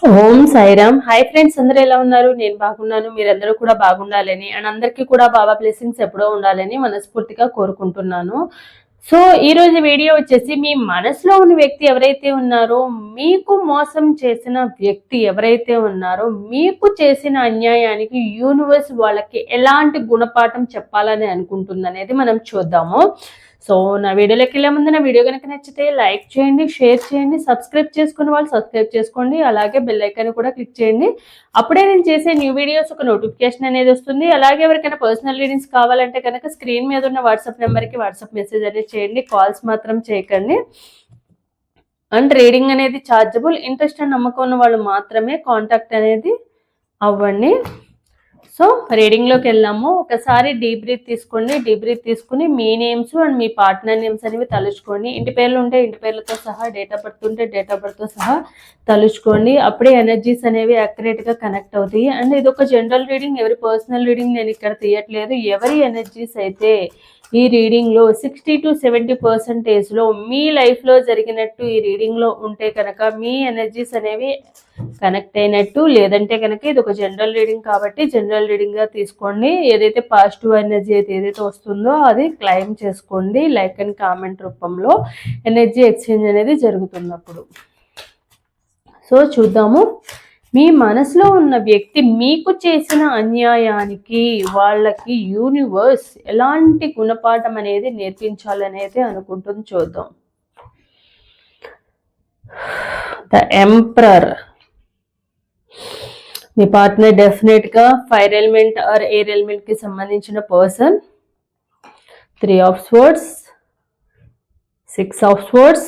ఓం Sairam. Hi friends, అందరూ ఎలా ఉన్నారు? నేను బాగున్నాను. మీరందరూ కూడా బాగుండాలని అండ్ అందరికీ కూడా బాబా బ్లెస్సింగ్స్ ఎప్పుడో ఉండాలని మనస్ఫూర్తిగా కోరుకుంటున్నాను. సో ఈ రోజు వీడియో వచ్చేసి, మీ మనసులో ఉన్న వ్యక్తి ఎవరైతే ఉన్నారో, మీకు మోసం చేసిన వ్యక్తి ఎవరైతే ఉన్నారో, మీకు చేసిన అన్యాయానికి యూనివర్స్ వాళ్ళకి ఎలాంటి గుణపాఠం చెప్పాలని అనుకుంటుంది అనేది మనం చూద్దాము. సో నా వీడియోలోకి వెళ్ళే ముందు నా వీడియో కనుక నచ్చితే లైక్ చేయండి, షేర్ చేయండి, సబ్స్క్రైబ్ చేసుకున్న వాళ్ళు సబ్స్క్రైబ్ చేసుకోండి, అలాగే బెల్ ఐకాన్ కూడా క్లిక్ చేయండి. అప్పుడే నేను చేసే న్యూ వీడియోస్ ఒక నోటిఫికేషన్ అనేది వస్తుంది. అలాగే ఎవరికైనా పర్సనల్ రీడింగ్స్ కావాలంటే కనుక స్క్రీన్ మీద ఉన్న వాట్సాప్ నెంబర్కి వాట్సాప్ మెసేజ్ అనేది చేయండి, కాల్స్ మాత్రం చేయకండి. అండ్ రీడింగ్ అనేది ఛార్జబుల్. ఇంట్రెస్ట్ అండ్ నమ్మకం ఉన్న వాళ్ళు మాత్రమే కాంటాక్ట్ అనేది అవ్వండి. సో రీడింగ్లోకి వెళ్ళాము. ఒకసారి డీప్ బ్రీత్ తీసుకోండి. డీప్ బ్రీత్ తీసుకుని మీ నేమ్స్ అండ్ మీ పార్ట్నర్ నేమ్స్ అనేవి తలుచుకోండి. ఇంటి పేర్లు ఉంటే ఇంటి పేర్లతో సహా, డేట్ ఆఫ్ బర్త్ ఉంటే డేట్ ఆఫ్ బర్త్తో సహా తలుచుకోండి. అప్పుడే ఎనర్జీస్ అనేవి యాక్యురేట్గా కనెక్ట్ అవుతాయి. అండ్ ఇది ఒక జనరల్ రీడింగ్, ఎవరి పర్సనల్ రీడింగ్ నేను ఇక్కడ తీయట్లేదు. ఎవరి ఎనర్జీస్ అయితే ఈ రీడింగ్లో 60 to 70% మీ లైఫ్లో జరిగినట్టు ఈ రీడింగ్లో ఉంటే కనుక మీ ఎనర్జీస్ అనేవి కనెక్ట్ అయినట్టు. లేదంటే కనుక ఇది ఒక జనరల్ రీడింగ్ కాబట్టి జనరల్ రీడింగ్గా తీసుకోండి. ఏదైతే పాజిటివ్ ఎనర్జీ అయితే ఏదైతే వస్తుందో అది క్లైమ్ చేసుకోండి. లైక్ అండ్ కామెంట్ రూపంలో ఎనర్జీ ఎక్స్చేంజ్ అనేది జరుగుతున్నప్పుడు. సో చూద్దాము, మీ మనసులో ఉన్న వ్యక్తి మీకు చేసిన అన్యాయానికి వాళ్ళకి యూనివర్స్ ఎలాంటి గుణపాఠం అనేది నేర్పించాలనేది అనుకుంటుంది. చూద్దాం. The emperor. మీ partner definitely fire element or air element కి సంబంధించిన person. 3 of Swords, 6 of Swords,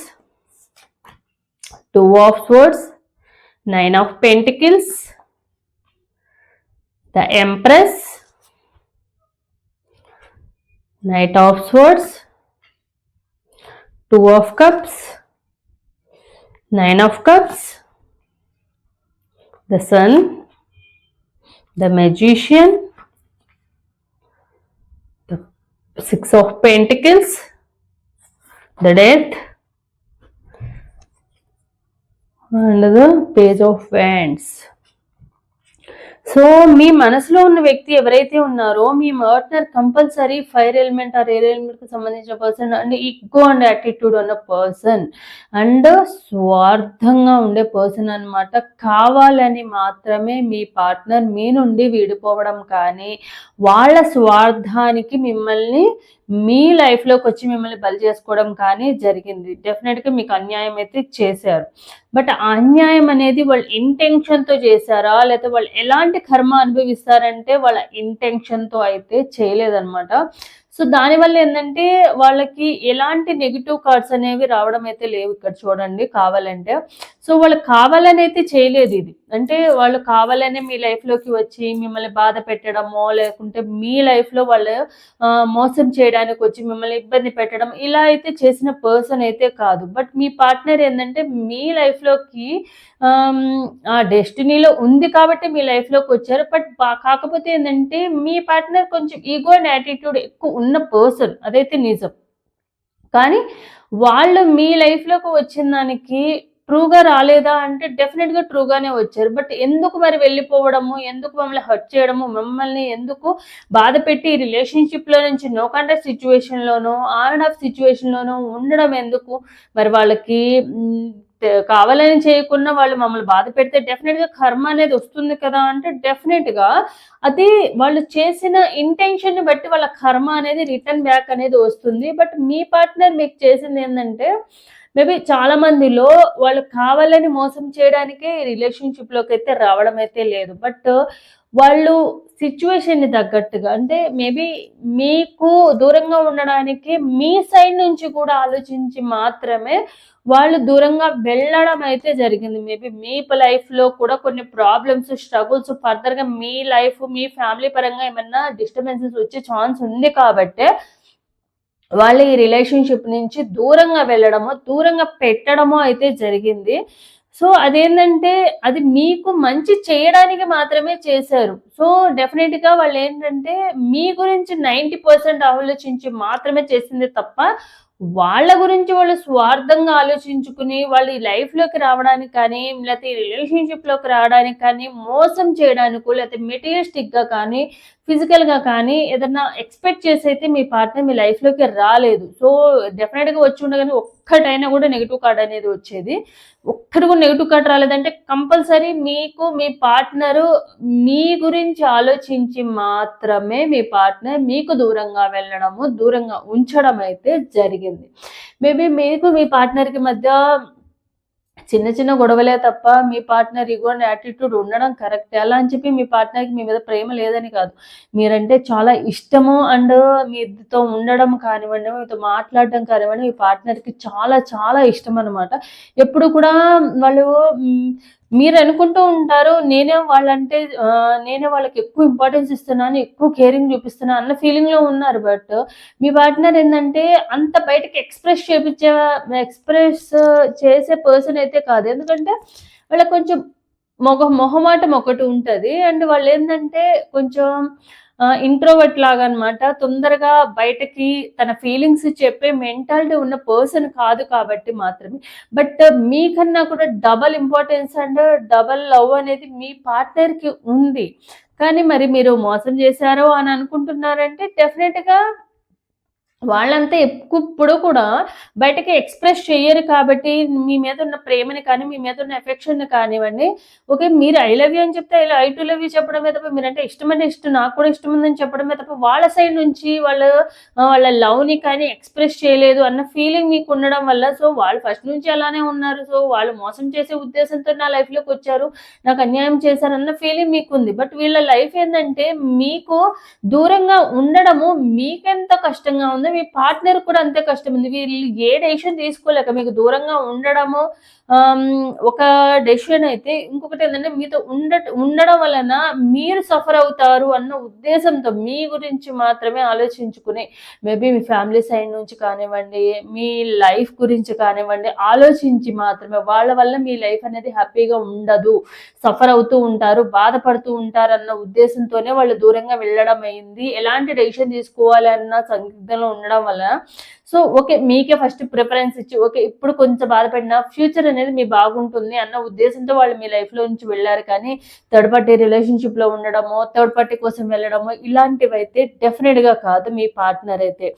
2 of Swords, 9 of Pentacles, the Empress, Knight of Swords, 2 of Cups, 9 of Cups, the Sun, the Magician, the 6 of Pentacles, the Death, and the Page of Wands. So మీ మనసులో ఉన్న వ్యక్తి ఎవరైతే ఉన్నారో, మీ partner compulsory fire element or air element కి సంబంధించిన person and ego and attitude ఉన్న పర్సన్ అండ్ స్వార్థంగా ఉండే పర్సన్ అనమాట. కావాలని మాత్రమే మీ పార్ట్నర్ మీ నుండి విడిపోవడం కానీ, వాళ్ళ స్వార్థానికి మిమ్మల్ని మీ లైఫ్లోకి వచ్చి మిమ్మల్ని బలి చేసుకోవడం కానీ జరిగింది. డెఫినెట్గా మీకు అన్యాయం అయితే చేశారు. బట్ ఆ అన్యాయం అనేది వాళ్ళ ఇంటెన్షన్తో చేశారా, లేకపోతే వాళ్ళు ఎలాంటి కర్మ అనుభవిస్తారంటే వాళ్ళ ఇంటెన్షన్తో అయితే చేయలేదన్నమాట. సో దానివల్ల ఏంటంటే వాళ్ళకి ఎలాంటి నెగిటివ్ కార్డ్స్ అనేవి రావడం అయితే లేవు. ఇక్కడ చూడండి, కావాలంటే. సో వాళ్ళు కావాలని అయితే చేయలేదు ఇది. అంటే వాళ్ళు కావాలనే మీ లైఫ్లోకి వచ్చి మిమ్మల్ని బాధ పెట్టడమో, లేకుంటే మీ లైఫ్లో వాళ్ళు మోసం చేయడానికి వచ్చి మిమ్మల్ని ఇబ్బంది పెట్టడం, ఇలా అయితే చేసిన పర్సన్ అయితే కాదు. బట్ మీ పార్ట్నర్ ఏంటంటే మీ లైఫ్లోకి ఆ డెస్టినీలో ఉంది కాబట్టి మీ లైఫ్లోకి వచ్చారు. బట్ కాకపోతే ఏంటంటే మీ పార్ట్నర్ కొంచెం ఈగో అండ్ యాటిట్యూడ్ ఎక్కువ ఉన్న పర్సన్, అదైతే నిజం. కానీ వాళ్ళు మీ లైఫ్లోకి వచ్చిన దానికి ట్రూగా రాలేదా అంటే డెఫినెట్గా ట్రూగానే వచ్చారు. బట్ ఎందుకు మరి వెళ్ళిపోవడము, ఎందుకు మమ్మల్ని హర్ట్ చేయడము, మమ్మల్ని ఎందుకు బాధ పెట్టి రిలేషన్షిప్లో నుంచి నో కాంటాక్ట్ సిచ్యువేషన్లోనో ఆన్ అండ్ ఆఫ్ సిచ్యువేషన్లోనో ఉండడం ఎందుకు? మరి వాళ్ళకి కావాలని చేయకుండా వాళ్ళు మమ్మల్ని బాధ పెడితే డెఫినెట్గా కర్మ అనేది వస్తుంది కదా అంటే డెఫినెట్గా అది వాళ్ళు చేసిన ఇంటెన్షన్ని బట్టి వాళ్ళ కర్మ అనేది రిటర్న్ బ్యాక్ అనేది వస్తుంది. బట్ మీ పార్ట్నర్ మీకు చేసింది ఏంటంటే, మేబీ చాలా మందిలో వాళ్ళు కావాలని మోసం చేయడానికే రిలేషన్షిప్లోకి అయితే రావడం అయితే లేదు. బట్ వాళ్ళు సిచ్యువేషన్ని తగ్గట్టుగా, అంటే మేబీ మీకు దూరంగా ఉండడానికి మీ సైడ్ నుంచి కూడా ఆలోచించి మాత్రమే వాళ్ళు దూరంగా వెళ్ళడం అయితే జరిగింది. మేబీ మీ లైఫ్లో కూడా కొన్ని ప్రాబ్లమ్స్, స్ట్రగుల్స్, ఫర్దర్గా మీ లైఫ్, మీ ఫ్యామిలీ పరంగా ఏమన్నా డిస్టర్బెన్సెస్ వచ్చే ఛాన్స్ ఉంది కాబట్టే వాళ్ళు ఈ రిలేషన్షిప్ నుంచి దూరంగా వెళ్ళడమో, దూరంగా పెట్టడమో అయితే జరిగింది. సో అదేంటంటే అది మీకు మంచి చేయడానికి మాత్రమే చేశారు. సో డెఫినెట్‌గా వాళ్ళేంటంటే మీ గురించి 90% ఆలోచించి మాత్రమే చేసిందే తప్ప వాళ్ళ గురించి వాళ్ళు స్వార్థంగా ఆలోచించుకుని వాళ్ళు ఈ లైఫ్‌లోకి రావడానికి కానీ, లేతే ఈ రిలేషన్‌షిప్‌లోకి రావడానికి కానీ, మోసం చేయడానికో, లేతే మెటీరియలిస్టిక్‌గా కానీ, ఫిజికల్‌గా కానీ ఏదన్నా ఎక్స్‌పెక్ట్ చేసైతే మీ పార్ట్నర్ మీ లైఫ్‌లోకి రాలేదు. సో, డెఫినెట్‌గా వచ్చి ఉండగానే ఒక్కటైనా కూడా నెగెటివ్ కార్డ్ అనేది వచ్చేది. ఒక్కటి కూడా నెగెటివ్ కార్డ్ రాలేదంటే కంపల్సరీ మీకు మీ పార్ట్నరు మీ గురించి ఆలోచించి మాత్రమే మీ పార్ట్నర్ మీకు దూరంగా వెళ్ళడము, దూరంగా ఉంచడం అయితే జరిగింది. మేబీ మీకు మీ పార్ట్నర్‌కి మధ్య చిన్న చిన్న గొడవలే తప్ప మీ పార్ట్నర్ ఇగో అండ్ యాటిట్యూడ్ ఉండడం కరెక్టే. అలా అని చెప్పి మీ పార్ట్నర్‌కి మీ మీద ప్రేమ లేదని కాదు. మీరంటే చాలా ఇష్టము అండ్ మీతో ఉండడం కానివ్వండి, మీతో మాట్లాడడం కానివ్వండి, మీ పార్ట్నర్‌కి చాలా చాలా ఇష్టమనమాట. ఎప్పుడు కూడా వాళ్ళు మీరనుకుంటూ ఉంటారు నేనే వాళ్ళకి ఎక్కువ ఇంపార్టెన్స్ ఇస్తున్నాను, ఎక్కువ కేరింగ్ చూపిస్తున్నా అన్న ఫీలింగ్‌లో ఉన్నారు. బట్ మీ పార్ట్నర్ ఏందంటే అంత బయటకి ఎక్స్‌ప్రెస్ చేసే పర్సన్ అయితే కాదు. ఎందుకంటే వాళ్ళకి కొంచెం మొహమాటం ఒకటి ఉంటది. అండ్ వాళ్ళేందంటే కొంచెం ఇంట్రోవర్ట్ లాగా అన్నమాట. తొందరగా బయటకి తన ఫీలింగ్స్ చెప్పే మెంటాలిటీ ఉన్న పర్సన్ కాదు కాబట్టి మాత్రమే. బట్ మీకన్నా కూడా double importance and double love అనేది మీ పార్ట్నర్‌కి ఉంది. కానీ మరి మీరు మోసం చేశారు అని అనుకుంటున్నారంటే డెఫినెట్‌గా వాళ్ళంతా ఎప్పుడు కూడా బయటకి ఎక్స్‌ప్రెస్ చెయ్యరు కాబట్టి, మీ మీద ఉన్న ప్రేమని కానీ, మీ మీద ఉన్న ఎఫెక్షన్‌ని కానివ్వండి, ఓకే. మీరు ఐ లవ్ యూ అని చెప్తే ఐ టు లవ్ యూ చెప్పడమే తప్ప, మీరంటే ఇష్టమంటే ఇష్టం, నాకు కూడా ఇష్టం ఉందని చెప్పడమే తప్ప, వాళ్ళ సైడ్ నుంచి వాళ్ళ లవ్‌ని కానీ ఎక్స్‌ప్రెస్ చేయలేదు అన్న ఫీలింగ్ మీకు ఉండడం వల్ల, సో, వాళ్ళు ఫస్ట్ నుంచి అలానే ఉన్నారు. సో, వాళ్ళు మోసం చేసే ఉద్దేశంతో నా లైఫ్‌లోకొచ్చారు, నాకు అన్యాయం చేశారన్న ఫీలింగ్ మీకుంది. బట్ వీళ్ళ లైఫ్ ఏందంటే, మీకు దూరంగా ఉండడము మీకెంత కష్టంగా ఉందో మీ పార్ట్నర్ కూడా అంతే కష్టం ఉంది. వీళ్ళు ఏ డెసిషన్ తీసుకోలేక మీకు దూరంగా ఉండడము ఒక డెసిషన్ అయితే, ఇంకొకటేంటంటే మీతో ఉండడం వలన మీరు సఫర్ అవుతారు అన్న ఉద్దేశంతో మీ గురించి మాత్రమే ఆలోచించుకుని, మేబీ మీ ఫ్యామిలీ సైడ్ నుంచి కానివ్వండి, మీ లైఫ్ గురించి కానివ్వండి, ఆలోచించి మాత్రమే వాళ్ళ వల్ల మీ లైఫ్ అనేది హ్యాపీగా ఉండదు, సఫర్ అవుతూ ఉంటారు, బాధపడుతూ ఉంటారన్న ఉద్దేశంతోనే వాళ్ళు దూరంగా వెళ్ళడం అయింది. ఎలాంటి డెసిషన్ తీసుకోవాలి అన్న సందిగ్ధంలో ఉండడం వల్ల, సో, ఓకే. మీకే ఫస్ట్ ప్రిఫరెన్స్ ఇచ్చి, ఓకే. ఇప్పుడు కొంచెం బాధపడినా ఫ్యూచర్ అనేది మీ బాగుంటుంది అన్న ఉద్దేశంతో వాళ్ళు మీ లైఫ్‌లో నుంచి వెళ్లారు. కానీ థర్డ్ పార్టీ రిలేషన్‌షిప్‌లో ఉండడమో, థర్డ్ పార్టీ కోసం వెళ్ళడమో ఇలాంటివైతే డెఫినిట్‌గా కాదు మీ పార్ట్నర్ అయితే.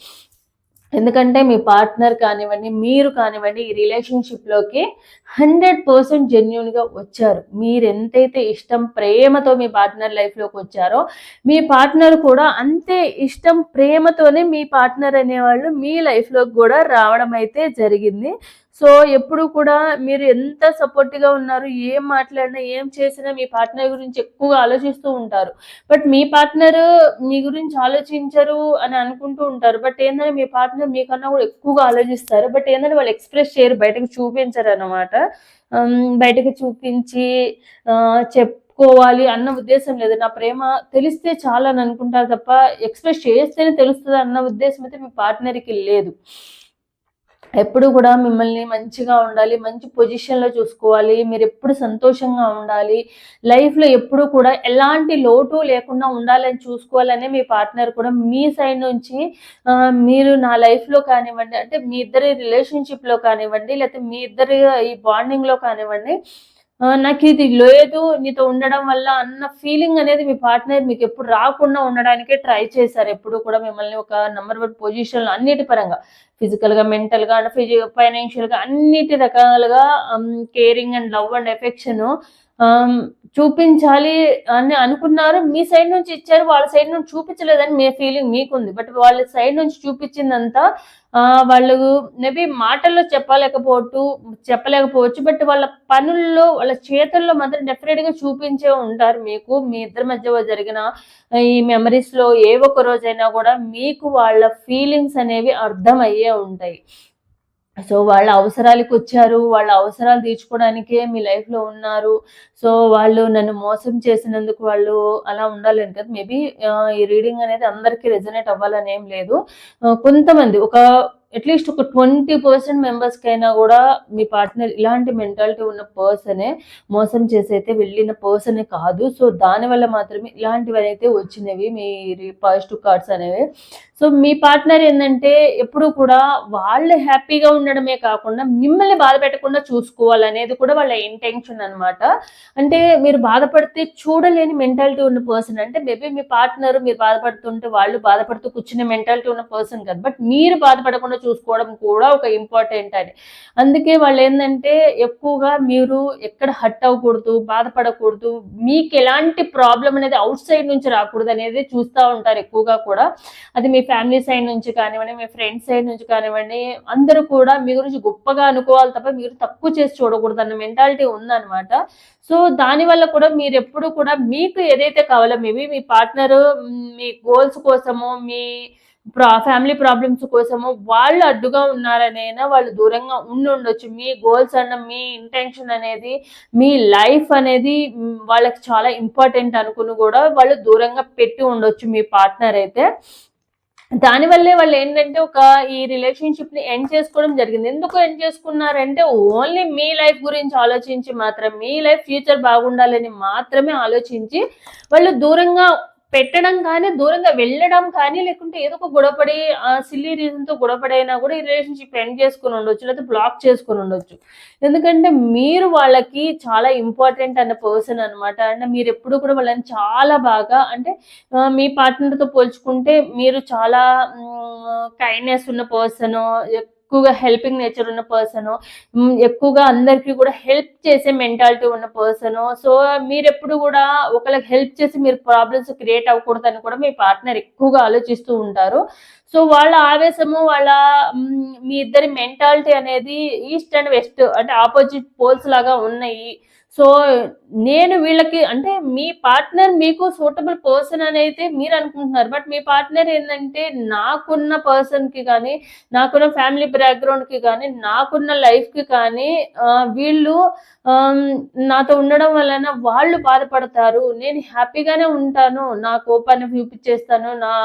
ఎందుకంటే మీ పార్ట్నర్ కానివ్వండి, మీరు కానివ్వండి ఈ రిలేషన్‌షిప్‌లోకి 100% జెన్యూన్‌గా వచ్చారు. మీరెంతైతే ఇష్టం, ప్రేమతో మీ పార్ట్నర్ లైఫ్‌లోకొచ్చారో, మీ పార్ట్నర్ కూడా అంతే ఇష్టం, ప్రేమతోనే మీ పార్ట్నర్ అనేవాళ్ళు మీ లైఫ్‌లోకి గూడా రావడం అయితే జరిగింది. సో, ఎప్పుడు కూడా మీరు ఎంత సపోర్టివ్‌గా ఉన్నారు, ఏం మాట్లాడినా, ఏం చేసినా మీ పార్ట్నర్ గురించి ఎక్కువగా ఆలోచిస్తూ ఉంటారు. బట్ మీ పార్ట్నరు మీ గురించి ఆలోచించరు అని అనుకుంటూ ఉంటారు. బట్ ఏందంటే మీ పార్ట్నర్ మీకన్నా కూడా ఎక్కువగా ఆలోచిస్తారు. బట్ ఏందంటే వాళ్ళు ఎక్స్‌ప్రెస్ చేయరు. బయటకి చూపించరనమాట. బయటకి చూపించి చెప్పుకోవాలి అన్న ఉద్దేశ్యం లేదు. నా ప్రేమ తెలిస్తే చాలని అనుకుంటారు తప్ప, ఎక్స్‌ప్రెస్ చేస్తేనే తెలుస్తది అన్న ఉద్దేశ్యం అయితే మీ పార్ట్నర్‌కి లేదు. ఎప్పుడు కూడా మిమ్మల్ని మంచిగా ఉండాలి, మంచి పొజిషన్‌లో చూసుకోవాలి, మీరెప్పుడు సంతోషంగా ఉండాలి, లైఫ్‌లో ఎప్పుడు కూడా ఎలాంటి లోటు లేకుండా ఉండాలని చూసుకోవాలనే మీ పార్ట్నర్ కూడా మీ సైడ్ నుంచి మీరు నా లైఫ్‌లో కానివ్వండి, అంటే మీ ఇద్దరి రిలేషన్‌షిప్‌లో కానివ్వండి, లేకపోతే మీ ఇద్దరి ఈ బాండింగ్‌లో కానివ్వండి, నాకిది లేదు నీతో ఉండడం వల్ల అన్న ఫీలింగ్ అనేది మీ పార్ట్నర్ మీకెప్పుడు రాకుండా ఉండడానికే ట్రై చేశారు. ఎప్పుడు కూడా మిమ్మల్ని ఒక నంబర్ 1 పొజిషన్‌లో అన్నిటి పరంగా ఫిజికల్‌గా, మెంటల్‌గా అండ్ ఫైనాన్షియల్‌గా అన్నిటి రకాలుగా caring and love and affection ఆహ్, చూపించాలి అని అనుకున్నారు. మీ సైడ్ నుంచి ఇచ్చారు. వాళ్ళ సైడ్ నుంచి చూపించలేదని మీ ఫీలింగ్ మీకుంది. బట్ వాళ్ళ సైడ్ నుంచి చూపించిందంతా వాళ్ళు మేబీ మాటల్లో చెప్పలేకపోవచ్చు. బట్ వాళ్ళ పనుల్లో, వాళ్ళ చేతుల్లో మాత్రం డెఫినిట్‌గా చూపించే ఉంటారు మీకు. మీ ఇద్దరి మధ్య జరిగిన ఈ మెమరీస్‌లో ఏ ఒక్క రోజైనా గూడా మీకు వాళ్ళ ఫీలింగ్స్ అనేవి అర్థమయ్యే ఉంటాయి. సో, వాళ్ళ అవసరాలకొచ్చారు. వాళ్ళ అవసరాలు తీర్చుకోవడానికే మీ లైఫ్‌లో ఉన్నారు. సో, వాళ్ళు నన్ను మోసం చేసినందుకు వాళ్ళు అలా ఉండాలని కాదు. మేబీ ఈ రీడింగ్ అనేది అందరికి రెజొనేట్ అవ్వాలని ఏం లేదు. కొంతమంది ఒక అట్లీస్ట్ ఒక 20% మెంబర్స్కైనా కూడా మీ పార్ట్నర్ ఇలాంటి మెంటాలిటీ ఉన్న పర్సనే, మోసం చేసి అయితే వెళ్ళిన పర్సనే కాదు. సో దానివల్ల మాత్రమే ఇలాంటివి అయితే వచ్చినవి మీ పాజిటివ్ కార్డ్స్ అనేవి. సో మీ పార్ట్నర్ ఏంటంటే ఎప్పుడు కూడా వాళ్ళు హ్యాపీగా ఉండడమే కాకుండా మిమ్మల్ని బాధ పెట్టకుండా చూసుకోవాలనేది కూడా వాళ్ళ ఇంటెన్షన్ అనమాట. అంటే మీరు బాధపడితే చూడలేని మెంటాలిటీ ఉన్న పర్సన్. అంటే మేబీ మీ పార్ట్నర్ మీరు బాధపడుతుంటే వాళ్ళు బాధపడుతూ కూర్చునే మెంటాలిటీ ఉన్న పర్సన్ కాదు, బట్ మీరు బాధపడకుండా చూసుకోవడం కూడా ఒక ఇంపార్టెంట్ అని. అందుకే వాళ్ళు ఏంటంటే ఎక్కువగా మీరు ఎక్కడ హర్ట్ అవ్వకూడదు, బాధపడకూడదు, మీకు ఎలాంటి ప్రాబ్లం అనేది అవుట్ సైడ్ నుంచి రాకూడదు అనేది చూస్తూ ఉంటారు ఎక్కువగా కూడా. అది మీ ఫ్యామిలీ సైడ్ నుంచి కానివ్వండి, మీ ఫ్రెండ్స్ సైడ్ నుంచి కానివ్వండి, అందరూ కూడా మీ గురించి గొప్పగా అనుకోవాలి తప్ప మీరు తక్కువ చేసి చూడకూడదు అన్న మెంటాలిటీ ఉందన్నమాట. సో దానివల్ల కూడా మీరు ఎప్పుడు కూడా మీకు ఏదైతే కావాలో మేబీ మీ పార్ట్నర్ మీ గోల్స్ కోసము, మీ ఫ్యామిలీ ప్రాబ్లమ్స్ కోసము వాళ్ళు అడ్డుగా ఉన్నారనైనా వాళ్ళు దూరంగా ఉండొచ్చు. మీ గోల్స్ అన్న మీ ఇంటెన్షన్ అనేది, మీ లైఫ్ అనేది వాళ్ళకి చాలా ఇంపార్టెంట్ అనుకుని కూడా వాళ్ళు దూరంగా పెట్టి ఉండొచ్చు మీ పార్ట్నర్ అయితే. దానివల్లే వాళ్ళు ఏంటంటే ఈ రిలేషన్షిప్ ని ఎండ్ చేసుకోవడం జరిగింది. ఎందుకు ఎండ్ చేసుకున్నారంటే ఓన్లీ మీ లైఫ్ గురించి ఆలోచించి మాత్రం, మీ లైఫ్ ఫ్యూచర్ బాగుండాలని మాత్రమే ఆలోచించి వాళ్ళు దూరంగా పెట్టడం కానీ, దూరంగా వెళ్ళడం కానీ, లేకుంటే ఏదో ఒక గొడవపడి సిల్లీ రీజన్తో గొడవపడైనా కూడా ఈ రిలేషన్షిప్ ఎండ్ చేసుకుని ఉండొచ్చు, లేకపోతే బ్లాక్ చేసుకుని ఉండొచ్చు. ఎందుకంటే మీరు వాళ్ళకి చాలా ఇంపార్టెంట్ అన్న పర్సన్ అనమాట. అండ్ మీరు ఎప్పుడు కూడా వాళ్ళని చాలా బాగా, అంటే మీ పార్ట్నర్తో పోల్చుకుంటే మీరు చాలా కైండ్నెస్ ఉన్న పర్సన్, ఎక్కువగా హెల్పింగ్ నేచర్ ఉన్న పర్సన్, ఎక్కువగా అందరికీ కూడా హెల్ప్ చేసే మెంటాలిటీ ఉన్న పర్సన్. సో మీరు ఎప్పుడు కూడా ఒకరికి హెల్ప్ చేసి మీరు ప్రాబ్లమ్స్ క్రియేట్ అవ్వకూడదని కూడా మీ పార్ట్నర్ ఎక్కువగా ఆలోచిస్తూ ఉంటారు. సో వాళ్ళ ఆవేశము, వాళ్ళ మీ ఇద్దరి మెంటాలిటీ అనేది ఈస్ట్ అండ్ వెస్ట్ అంటే ఆపోజిట్ పోల్స్ లాగా ఉన్నాయి. సో నేను వీళ్ళకి, అంటే మీ పార్ట్నర్ మీకు సూటబుల్ పర్సన్ అని అయితే మీరు అనుకుంటున్నారు, బట్ మీ పార్ట్నర్ ఏంటంటే నాకున్న పర్సన్కి కానీ, నాకున్న ఫ్యామిలీ బ్యాక్గ్రౌండ్కి కానీ, నాకున్న లైఫ్కి కానీ వీళ్ళు నాతో ఉండడం వలన వాళ్ళు బాధపడతారు. నేను హ్యాపీగానే ఉంటాను, నా కోపాన్ని చూపించేస్తాను, నా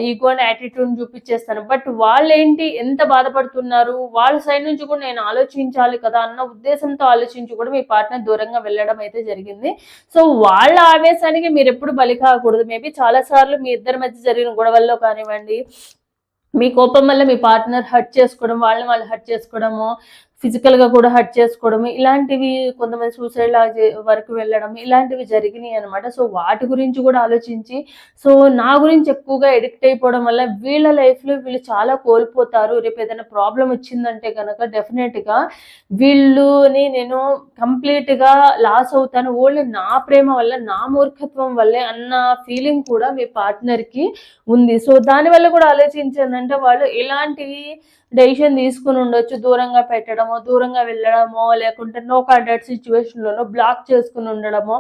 ఈగో అండ్ యాటిట్యూడ్ చూపించేస్తాను, బట్ వాళ్ళు ఏంటి ఎంత బాధపడుతున్నారు, వాళ్ళ సైడ్ నుంచి కూడా నేను ఆలోచించాలి కదా అన్న ఉద్దేశంతో ఆలోచించి కూడా మీ పార్ట్నర్ దూరంగా వెళ్ళడం అయితే జరిగింది. సో వాళ్ళ ఆవేశానికి మీరు ఎప్పుడు బలి కాకూడదు. మేబీ చాలా సార్లు మీ ఇద్దరి మధ్య జరిగిన గొడవల్లో కానివ్వండి, మీ కోపం వల్ల మీ పార్ట్నర్ హర్ట్ చేసుకోవడం, వాళ్ళని వాళ్ళు హర్ట్ చేసుకోవడము, ఫిజికల్గా కూడా హర్ట్ చేసుకోవడం, ఇలాంటివి కొంతమంది సూసైడ్ వరకు వెళ్ళడం, ఇలాంటివి జరిగినాయి అనమాట. సో వాటి గురించి కూడా ఆలోచించి, సో నా గురించి ఎక్కువగా ఎడిక్ట్ అయిపోవడం వల్ల వీళ్ళ లైఫ్లో వీళ్ళు చాలా కోల్పోతారు. రేపు ఏదైనా ప్రాబ్లం వచ్చిందంటే కనుక డెఫినెట్గా వీళ్ళని నేను కంప్లీట్గా లాస్ అవుతాను, ఓన్లీ నా ప్రేమ వల్ల, నా మూర్ఖత్వం వల్లే అన్న ఫీలింగ్ కూడా మీ పార్ట్నర్కి ఉంది. సో దానివల్ల కూడా ఆలోచించిందంటే వాళ్ళు ఇలాంటివి డెసిషన్ తీసుకుని ఉండొచ్చు, దూరంగా పెట్టడమో, దూరంగా వెళ్ళడమో, లేకుంటే నో కాంటాక్ట్ సిచ్యువేషన్లోనో బ్లాక్ చేసుకుని ఉండడమో,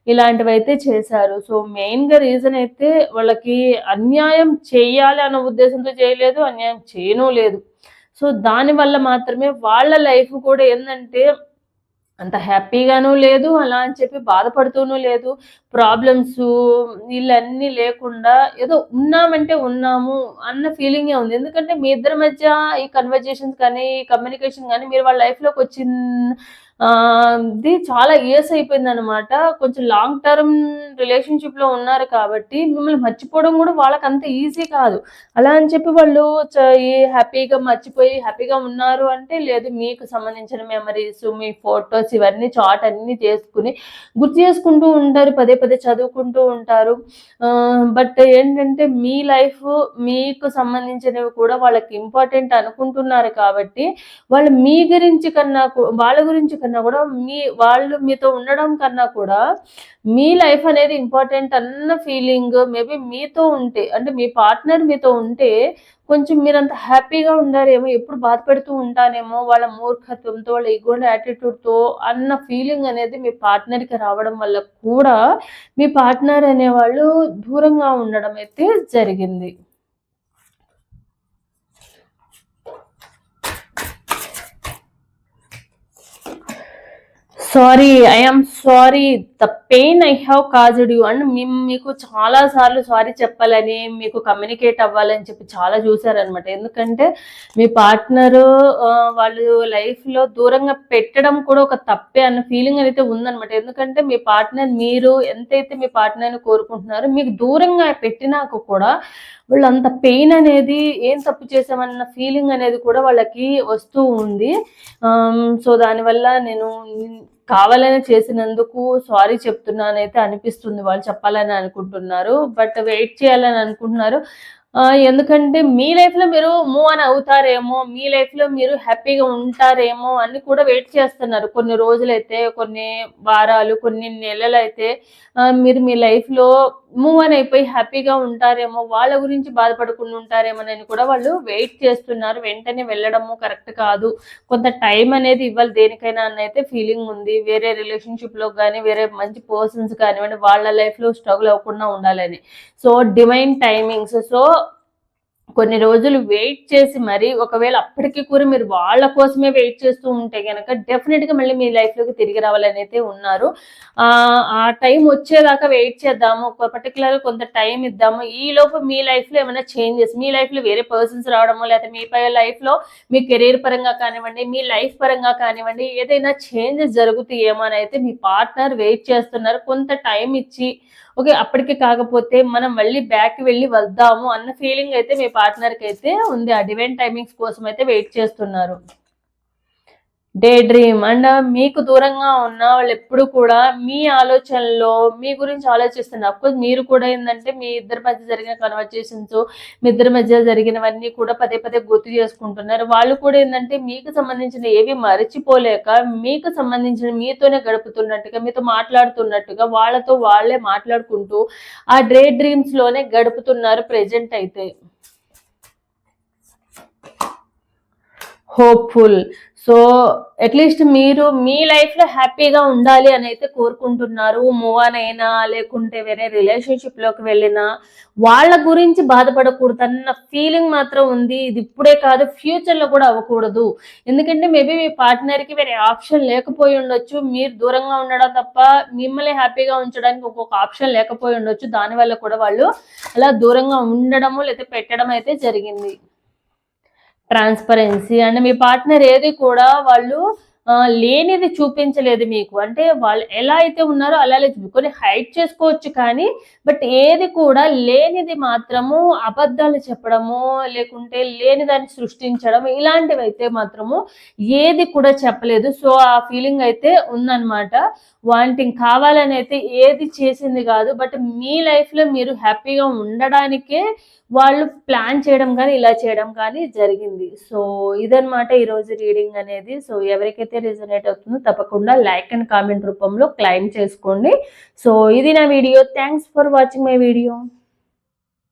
ఇలాంటివి అయితే చేశారు. సో మెయిన్గా రీజన్ అయితే వాళ్ళకి అన్యాయం చేయాలి అన్న ఉద్దేశంతో చేయలేదు, అన్యాయం చేయను లేదు. సో దానివల్ల మాత్రమే వాళ్ళ లైఫ్ కూడా ఏంటంటే అంత హ్యాపీగానూ లేదు, అలా అని చెప్పి బాధపడుతూనూ లేదు. ప్రాబ్లమ్స్ వీళ్ళన్నీ లేకుండా ఏదో ఉన్నామంటే ఉన్నాము అన్న ఫీలింగే ఉంది. ఎందుకంటే మీ ఇద్దరి మధ్య ఈ కన్వర్జేషన్స్ కానీ, ఈ కమ్యూనికేషన్ కానీ మీరు వాళ్ళ లైఫ్లోకి ఇది చాలా ఇయర్స్ అయిపోయింది అనమాట. కొంచెం లాంగ్ టర్మ్ రిలేషన్షిప్లో ఉన్నారు కాబట్టి మిమ్మల్ని మర్చిపోవడం కూడా వాళ్ళకి అంత ఈజీ కాదు. అలా అని చెప్పి వాళ్ళు హ్యాపీగా మర్చిపోయి హ్యాపీగా ఉన్నారు అంటే లేదు. మీకు సంబంధించిన మెమరీస్, మీ ఫొటోస్ ఇవన్నీ చాట్ అన్నీ చేసుకుని గుర్తు చేసుకుంటూ ఉంటారు, పదే పదే చదువుకుంటూ ఉంటారు. బట్ ఏంటంటే మీ లైఫ్, మీకు సంబంధించినవి కూడా వాళ్ళకి ఇంపార్టెంట్ అనుకుంటున్నారు కాబట్టి వాళ్ళు మీ గురించి కన్నా, వాళ్ళ గురించి కన్నా కూడా వాళ్ళు మీతో ఉండడం కన్నా కూడా మీ లైఫ్ అనేది ఇంపార్టెంట్ అన్న ఫీలింగ్ మేబీ మీతో ఉంటే, అంటే మీ పార్ట్నర్ మీతో ఉంటే కొంచెం మీరంత హ్యాపీగా ఉండారేమో, ఎప్పుడు బాధపడుతూ ఉంటానేమో వాళ్ళ మూర్ఖత్వంతో, వాళ్ళ ఈగో యాటిట్యూడ్తో అన్న ఫీలింగ్ అనేది మీ పార్ట్నర్కి రావడం వల్ల కూడా మీ పార్ట్నర్ అనేవాళ్ళు దూరంగా ఉండడం అయితే జరిగింది. Sorry, I'm sorry, pain I have caused you and మీకు చాలా సార్లు సారీ చెప్పాలని, మీకు కమ్యూనికేట్ అవ్వాలని చెప్పి చాలా చూసారనమాట. ఎందుకంటే మీ పార్ట్నరు వాళ్ళు లైఫ్లో దూరంగా పెట్టడం కూడా ఒక తప్పే అన్న ఫీలింగ్ అయితే ఉందనమాట. ఎందుకంటే మీ పార్ట్నర్, మీరు ఎంతైతే మీ పార్ట్నర్ని కోరుకుంటున్నారో మీకు దూరంగా పెట్టినాక కూడా వాళ్ళు అంత పెయిన్ అనేది, ఏం తప్పు చేసామన్న ఫీలింగ్ అనేది కూడా వాళ్ళకి వస్తూ ఉంది. సో దానివల్ల నేను కావాలని చేసినందుకు సారీ చెప్తున్నానైతే అనిపిస్తుంది. వాళ్ళు చెప్పాలని అనుకుంటున్నారు, బట్ వెయిట్ చేయాలని అనుకుంటున్నారు. ఎందుకంటే మీ లైఫ్లో మీరు మూవ్ ఆన్ అవుతారేమో, మీ లైఫ్లో మీరు హ్యాపీగా ఉంటారేమో అని కూడా వెయిట్ చేస్తున్నారు. కొన్ని రోజులైతే, కొన్ని వారాలు, కొన్ని నెలలైతే మీరు మీ లైఫ్లో మూవ్ ఆన్ అయిపోయి హ్యాపీగా ఉంటారేమో, వాళ్ళ గురించి బాధపడకుండా ఉంటారేమోనని కూడా వాళ్ళు వెయిట్ చేస్తున్నారు. వెంటనే వెళ్ళడము కరెక్ట్ కాదు, కొంత టైం అనేది ఇవ్వాలి దేనికైనా అని అయితే ఫీలింగ్ ఉంది. వేరే రిలేషన్షిప్లో కానీ, వేరే మంచి పర్సన్స్ కానివ్వండి, వాళ్ళ లైఫ్లో స్ట్రగుల్ అవ్వకుండా ఉండాలని. So divine timings. సో కొన్ని రోజులు వెయిట్ చేసి మరి ఒకవేళ అప్పటికి కూడా మీరు వాళ్ళ కోసమే వెయిట్ చేస్తూ ఉంటే కనుక డెఫినెట్గా మళ్ళీ మీ లైఫ్లోకి తిరిగి రావాలని అయితే ఉన్నారు. ఆ టైం వచ్చేదాకా వెయిట్ చేద్దాము, ఒక పర్టికులర్గా కొంత టైం ఇద్దాము. ఈ లోపు మీ లైఫ్లో ఏమైనా చేంజెస్, మీ లైఫ్లో వేరే పర్సన్స్ రావడమో, లేకపోతే మీ లైఫ్లో మీ కెరీర్ పరంగా కానివ్వండి, మీ లైఫ్ పరంగా కానివ్వండి, ఏదైనా చేంజెస్ జరుగుతాయేమో అని అయితే మీ పార్ట్నర్ వెయిట్ చేస్తున్నారు. కొంత టైం ఇచ్చి ఓకే అప్పటికి కాకపోతే మనం మళ్ళీ బ్యాక్ వెళ్ళి వద్దాము అన్న ఫీలింగ్ అయితే మీ పార్ట్నర్కి అయితే ఉంది. ఆ డివైన్ టైమింగ్స్ కోసం అయితే వెయిట్ చేస్తున్నారు. డే డ్రీమ్ అండ్ మీకు దూరంగా ఉన్న వాళ్ళు ఎప్పుడు కూడా మీ ఆలోచనలో మీ గురించి ఆలోచిస్తున్నారు. అఫ్కోర్స్ మీరు కూడా ఏంటంటే మీ ఇద్దరి మధ్య జరిగిన కన్వర్జేషన్స్, మీ ఇద్దరి మధ్య జరిగినవన్నీ కూడా పదే పదే గుర్తు చేసుకుంటున్నారు. వాళ్ళు కూడా ఏంటంటే మీకు సంబంధించిన ఏవి మర్చిపోలేక మీకు సంబంధించిన మీతోనే గడుపుతున్నట్టుగా, మీతో మాట్లాడుతున్నట్టుగా వాళ్ళతో వాళ్ళే మాట్లాడుకుంటూ ఆ డే డ్రీమ్స్ లోనే గడుపుతున్నారు ప్రెజెంట్ అయితే. హోప్ఫుల్. సో అట్లీస్ట్ మీరు మీ లైఫ్లో హ్యాపీగా ఉండాలి అని అయితే కోరుకుంటున్నారు. మూవ్ ఆన్ అయినా, లేకుంటే వేరే రిలేషన్షిప్లోకి వెళ్ళినా వాళ్ళ గురించి బాధపడకూడదు అన్న ఫీలింగ్ మాత్రం ఉంది. ఇది ఇప్పుడే కాదు, ఫ్యూచర్లో కూడా అవ్వకూడదు. ఎందుకంటే మేబీ మీ పార్ట్నర్కి వేరే ఆప్షన్ లేకపోయి ఉండొచ్చు. మీరు దూరంగా ఉండడం తప్ప మిమ్మల్ని హ్యాపీగా ఉంచడానికి ఒక్కొక్క ఆప్షన్ లేకపోయి ఉండొచ్చు. దానివల్ల కూడా వాళ్ళు అలా దూరంగా ఉండడము లేదా పెట్టడం అయితే జరిగింది. ట్రాన్స్పరెన్సీ అండ్ మీ పార్ట్నర్ ఏది కూడా వాళ్ళు లేనిది చూపించలేదు మీకు. అంటే వాళ్ళు ఎలా అయితే ఉన్నారో అలాగే కొన్ని హైడ్ చేసుకోవచ్చు కానీ బట్ ఏది కూడా లేనిది మాత్రము అబద్ధాలు చెప్పడము, లేకుంటే లేని దాన్ని సృష్టించడం, ఇలాంటివి అయితే మాత్రము ఏది కూడా చెప్పలేదు. సో ఆ ఫీలింగ్ అయితే ఉందన్నమాట. వాంటింగ్ కావాలని అయితే ఏది చేసింది కాదు, బట్ మీ లైఫ్లో మీరు హ్యాపీగా ఉండడానికే వాళ్ళు ప్లాన్ చేయడం కానీ ఇలా చేయడం కానీ జరిగింది. సో ఇదన్నమాట ఈరోజు రీడింగ్ అనేది. సో ఎవరికైతే రిజనేట్ అవుతుందో తప్పకుండా లైక్ అండ్ కామెంట్ రూపంలో క్లైమ్ చేసుకోండి. సో ఇది నా video. Thanks for watching my video.